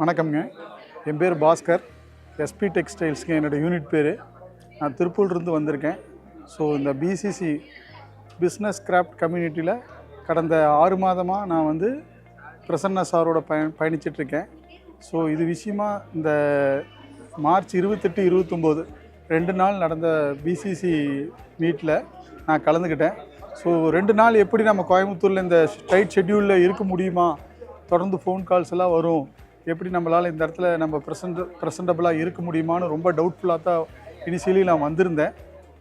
வணக்கம்ங்க. என் பேர் பாஸ்கர். எஸ்பி டெக்ஸ்டைல்ஸ்க்கு என்னோடய யூனிட் பேர். நான் திருப்பூர்லேருந்து வந்திருக்கேன். ஸோ இந்த பிசிசி பிஸ்னஸ் கிராஃப்ட் கம்யூனிட்டியில் கடந்த 6 மாதமாக நான் வந்து பிரசன்னா சாரோட பயணிச்சிட்ருக்கேன். ஸோ இது விஷயமா இந்த மார்ச் 28, 29 2 நாள் நடந்த பிசிசி மீட்டில் நான் கலந்துக்கிட்டேன். ஸோ 2 நாள் எப்படி நம்ம கோயம்புத்தூரில் இந்த டைட் ஷெட்யூலில் இருக்க முடியுமா, தொடர்ந்து ஃபோன் கால்ஸ் எல்லாம் வரும், எப்படி நம்மளால் இந்த இடத்துல நம்ம ப்ரெசண்டபுளாக இருக்க முடியுமான்னு ரொம்ப டவுட்ஃபுல்லாக தான் இனிஷியலி நான் வந்திருந்தேன்.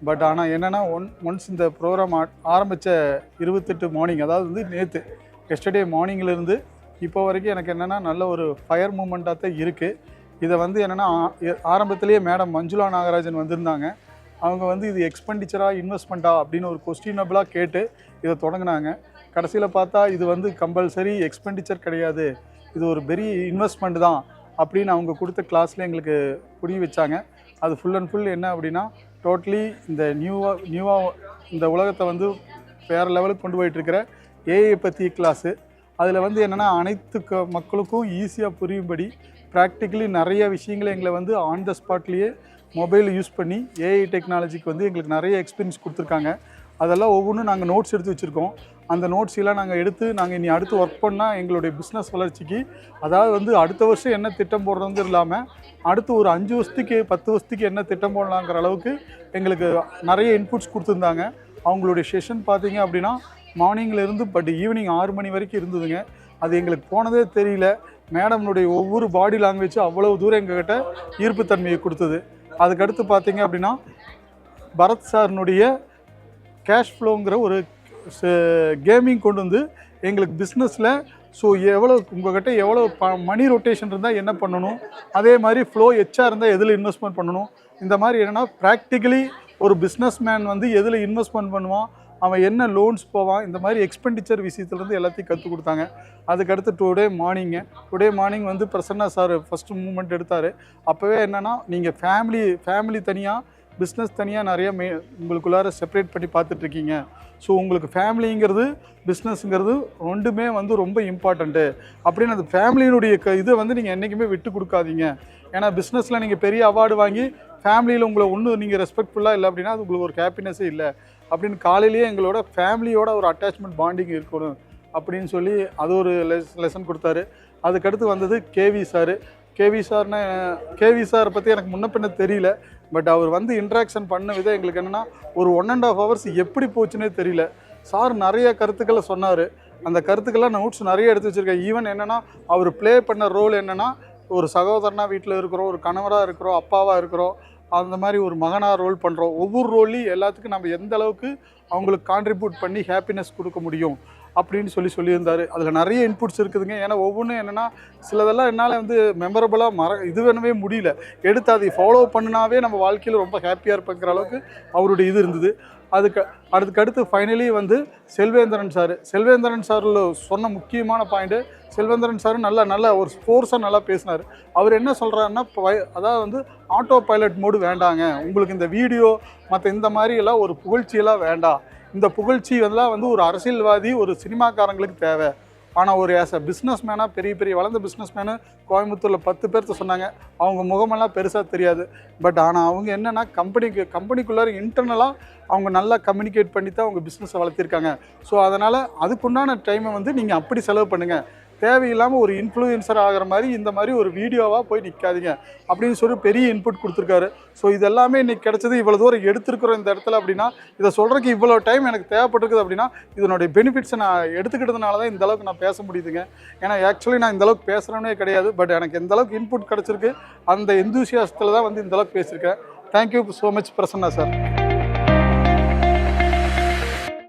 பட் ஆனால் என்னென்னா ஒன்ஸ் இந்த ப்ரோக்ராம் ஆரம்பித்த 28 மார்னிங், அதாவது வந்து நேற்று எஸ்டர்டே மார்னிங்கிலேருந்து இப்போ வரைக்கும் எனக்கு என்னென்னா நல்ல ஒரு ஃபயர் மூமெண்ட்டாக தான் இருக்குது. இதை வந்து என்னென்னா ஆரம்பத்திலேயே மேடம் மஞ்சுளா நாகராஜன் வந்திருந்தாங்க. அவங்க வந்து இது எக்ஸ்பெண்டிச்சராக இன்வெஸ்ட்மெண்ட்டா அப்படின்னு ஒரு கொஸ்டினபிளாக கேட்டு இதை தொடங்கினாங்க. கடைசியில் பார்த்தா இது வந்து கம்பல்சரி எக்ஸ்பெண்டிச்சர் கிடையாது, இது ஒரு பெரிய இன்வெஸ்ட்மெண்ட் தான் அப்படின்னு அவங்க கொடுத்த கிளாஸில் எங்களுக்கு புரிய வச்சாங்க. அது ஃபுல் அண்ட் ஃபுல் என்ன அப்படின்னா, டோட்டலி இந்த நியூவாக இந்த உலகத்தை வந்து வேறு லெவலுக்கு கொண்டு போயிட்டுருக்கிற ஏஐ பற்றி கிளாஸு. அதில் வந்து என்னென்னா அனைத்து மக்களுக்கும் ஈஸியாக புரியும்படி ப்ராக்டிக்கலி நிறைய விஷயங்களை எங்களை வந்து ஆன் த ஸ்பாட்லேயே மொபைல் யூஸ் பண்ணி ஏஐ டெக்னாலஜிக்கு வந்து எங்களுக்கு நிறைய எக்ஸ்பீரியன்ஸ் கொடுத்துருக்காங்க. அதெல்லாம் ஒவ்வொன்றும் நாங்கள் நோட்ஸ் எடுத்து வச்சுருக்கோம். அந்த நோட்ஸ் எல்லாம் நாங்கள் எடுத்து இனி அடுத்து ஒர்க் பண்ணால் எங்களுடைய பிஸ்னஸ் வளர்ச்சிக்கு, அதாவது வந்து அடுத்த வருஷம் என்ன திட்டம் போடுறது இல்லாமல் அடுத்து ஒரு 5 வருஷத்துக்கு 10 வருஷத்துக்கு என்ன திட்டம் போடலாங்கிற அளவுக்கு எங்களுக்கு நிறைய இன்புட்ஸ் கொடுத்துருந்தாங்க. அவங்களுடைய செஷன் பார்த்தீங்க அப்படின்னா மார்னிங்கிலேருந்து ஈவினிங் 6 மணி வரைக்கும் இருந்ததுங்க. அது எங்களுக்கு போனதே தெரியல. மேடம்னுடைய ஒவ்வொரு பாடி லாங்குவேஜ் அவ்வளோ தூரம் எங்ககிட்ட ஈர்ப்புத்தன்மையை கொடுத்தது. அதுக்கடுத்து பார்த்தீங்க அப்படின்னா பரத் சார்னுடைய கேஷ் ஃப்ளோங்கிற ஒரு கேமிங் கொண்டு வந்து எங்களுக்கு பிஸ்னஸில் ஸோ எவ்வளோ உங்கள்கிட்ட எவ்வளோ மணி ரொட்டேஷன் இருந்தால் என்ன பண்ணணும், அதே மாதிரி ஃப்ளோ எச்சா இருந்தால் எதில் இன்வெஸ்ட்மெண்ட் பண்ணணும், இந்த மாதிரி என்னென்னா ப்ராக்டிக்கலி ஒரு பிஸ்னஸ் மேன் வந்து எதில் இன்வெஸ்ட்மெண்ட் பண்ணுவான், அவன் என்ன லோன்ஸ் போவான், இந்த மாதிரி எக்ஸ்பெண்டிச்சர் விஷயத்துலேருந்து எல்லாத்தையும் கற்றுக் கொடுத்தாங்க. அதுக்கடுத்து டுடே மார்னிங் வந்து பிரசன்னா சார் ஃபஸ்ட்டு மூமெண்ட் எடுத்தார். அப்போவே என்னென்னா நீங்கள் ஃபேமிலி தனியாக பிஸ்னஸ் தனியாக நிறைய உங்களுக்குள்ளார செப்பரேட் பண்ணி பார்த்துட்ருக்கீங்க. ஸோ உங்களுக்கு ஃபேமிலிங்கிறது பிஸ்னஸ்ங்கிறது ரெண்டுமே வந்து ரொம்ப இம்பார்ட்டண்ட்டு அப்படின்னு அந்த ஃபேமிலியினுடைய இதை வந்து நீங்கள் என்றைக்குமே விட்டு கொடுக்காதீங்க. ஏன்னா பிஸ்னஸில் நீங்கள் பெரிய அவார்டு வாங்கி ஃபேமிலியில் உங்களை ஒன்றும் நீங்கள் ரெஸ்பெக்ட்ஃபுல்லாக இல்லை அப்படின்னா அது உங்களுக்கு ஒரு ஹாப்பினஸே இல்லை அப்படின்னு காலையிலேயே எங்களோட ஃபேமிலியோட ஒரு அட்டாச்மெண்ட் பாண்டிங் இருக்கணும் அப்படின்னு சொல்லி அது ஒரு லெசன் கொடுத்தாரு. அதுக்கடுத்து வந்தது கேவி சாரை பற்றி எனக்கு முன்ன பின்ன தெரியல. பட் அவர் வந்து இன்ட்ராக்ஷன் பண்ண விதம் எங்களுக்கு என்னென்னா ஒரு 1.5 hours எப்படி போச்சுன்னே தெரியல. சார் நிறைய கருத்துக்களை சொன்னார். அந்த கருத்துக்கெல்லாம் நோட்ஸ் நிறைய எடுத்து வச்சுருக்கேன். ஈவன் என்னென்னா அவர் ப்ளே பண்ண ரோல் என்னென்னா, ஒரு சகோதரனாக வீட்டில் இருக்கிறோம், ஒரு கணவராக இருக்கிறோம், அப்பாவாக இருக்கிறோம், அந்த மாதிரி ஒரு மகனாக ரோல் பண்ணுறோம். ஒவ்வொரு ரோல்லையும் எல்லாத்துக்கும் நம்ம எந்த அளவுக்கு அவங்களுக்கு கான்ட்ரிபியூட் பண்ணி ஹாப்பினஸ் கொடுக்க முடியும் அப்படின்னு சொல்லியிருந்தார். அதில் நிறைய இன்புட்ஸ் இருக்குதுங்க. ஏன்னா ஒவ்வொன்றும் என்னென்னா சிலதெல்லாம் என்னால் வந்து மெமரபுளாக இது வேணவே முடியல. எடுத்து அதை ஃபாலோ பண்ணினாவே நம்ம வாழ்க்கையில் ரொம்ப ஹாப்பியாக இருப்பேங்கிற அளவுக்கு அவருடைய இது இருந்தது. அதுக்கடுத்து ஃபைனலி வந்து செல்வேந்திரன் சாரில் சொன்ன முக்கியமான பாயிண்ட்டு, செல்வேந்திரன் சார் நல்ல ஒரு ஃபோர்ஸாக நல்லா பேசினார். அவர் என்ன சொல்கிறாருன்னா, அதாவது வந்து ஆட்டோ பைலட் மோடு வேண்டாங்க, உங்களுக்கு இந்த வீடியோ மற்ற இந்த மாதிரி எல்லாம் ஒரு புகழ்ச்சியெல்லாம் வேண்டாம். இந்த புகழ்ச்சி எல்லாம் வந்து ஒரு அரசியல்வாதி, ஒரு சினிமாக்காரங்களுக்கு தேவை. ஆனால் ஒரு ஆஸ் அ பிஸ்னஸ் மேனாக பெரிய வளர்ந்த பிஸ்னஸ் மேனு கோயம்புத்தூரில் 10 பேர்த்த சொன்னாங்க. அவங்க முகமெல்லாம் பெருசாக தெரியாது. பட் ஆனால் அவங்க என்னென்னா கம்பெனிக்குள்ளார இன்டர்னலாக அவங்க நல்லா கம்யூனிகேட் பண்ணி தான் அவங்க பிஸ்னஸை வளர்த்திருக்காங்க. ஸோ அதனால் அதுக்குண்டான டைமை வந்து நீங்கள் அப்படி செலவு பண்ணுங்கள். தேவையில்லாமல் ஒரு இன்ஃப்ளூயன்சர் ஆகிற மாதிரி இந்த மாதிரி ஒரு வீடியோவாக போய் நிற்காதீங்க அப்படின்னு சொல்லி பெரிய இன்புட் கொடுத்துருக்காரு. ஸோ இதெல்லாமே இன்றைக்கி கிடச்சது, இவ்வளோ தூரம் எடுத்துருக்குறோம் இந்த இடத்துல அப்படின்னா, இதை சொல்கிறதுக்கு இவ்வளோ டைம் எனக்கு தேவைப்பட்டிருக்குது அப்படின்னா இதனுடைய பெனிஃபிட்ஸை நான் எடுத்துக்கிட்டதுனால தான் இந்த அளவுக்கு நான் பேச முடியுதுங்க. ஏன்னா ஆக்சுவலி நான் இந்த அளவுக்கு பேசுகிறேனே கிடையாது. பட் எனக்கு எந்த அளவுக்கு இன்புட் கிடச்சிருக்கு அந்த எந்தூசியாசத்தில் தான் வந்து இந்த அளவுக்கு பேசியிருக்கேன். Thank you so much Prasanna sir.